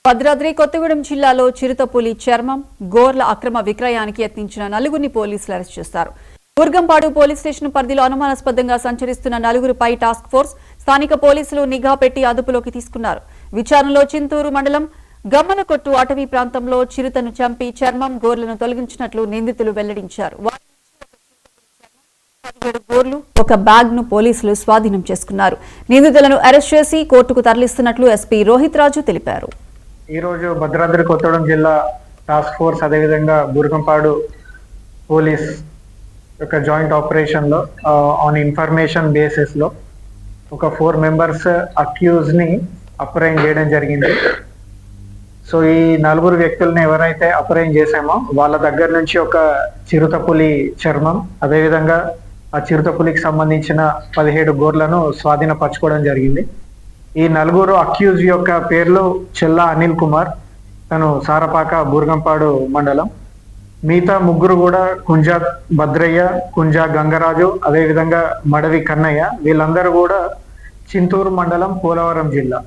భద్రాద్రి కొత్తగూడెం జిల్లాలో చిరుతపులి చర్మం గోర్ల అక్రమ విక్రయానికి యత్నించిన నలుగురిని పోలీసులు అరెస్ట్ చేశారు. బూర్గంపాడు పోలీస్ స్టేషన్ పరిధిలో అనుమానాస్పదంగా సంచరిస్తున్న నలుగురిపై టాస్క్ ఫోర్స్ స్థానిక పోలీసులు నిఘా పెట్టి అదుపులోకి తీసుకున్నారు. విచారణలో చింతూరు మండలం గమ్మనకొట్టు అటవీ ప్రాంతంలో చిరుతను చంపి చర్మం గోర్లను తొలగించినట్లు నిందితులు వెల్లడించారు. గోర్లు ఒక బ్యాగ్ ను పోలీసులు స్వాధీనం చేసుకున్నారు. నిందితులను అరెస్ట్ చేసి కోర్టుకు తరలిస్తున్నట్లు ఎస్పీ రోహిత్ రాజు తెలిపారు. ఈ రోజు భద్రాద్రి కొత్తగూడెం జిల్లా టాస్క్ ఫోర్స్ అదేవిధంగా బూర్గంపాడు పోలీస్ యొక్క జాయింట్ ఆపరేషన్ లో ఆన్ ఇన్ఫర్మేషన్ బేసిస్ లో ఒక 4 మెంబర్స్ అక్యూజ్ ని అప్రైన్ చేయడం జరిగింది. సో ఈ 4 వ్యక్తుల్ని ఎవరైతే అప్రైన్ చేసామో వాళ్ళ దగ్గర నుంచి ఒక చిరుతపులి చర్మం అదేవిధంగా ఆ చిరుతపులికి సంబంధించిన 17 గోర్లను స్వాధీనపరచుకోవడం జరిగింది. ఈ 4 అక్యూజ్ యొక్క పేర్లు చెల్లా అనిల్ కుమార్, తను సారపాక బూర్గంపాడు మండలం. మిగతా 3 కూడా కుంజా భద్రయ్య, కుంజా గంగరాజు, అదేవిధంగా మడవి కన్నయ్య. వీళ్ళందరూ కూడా చింతూరు మండలం, పోలవరం జిల్లా.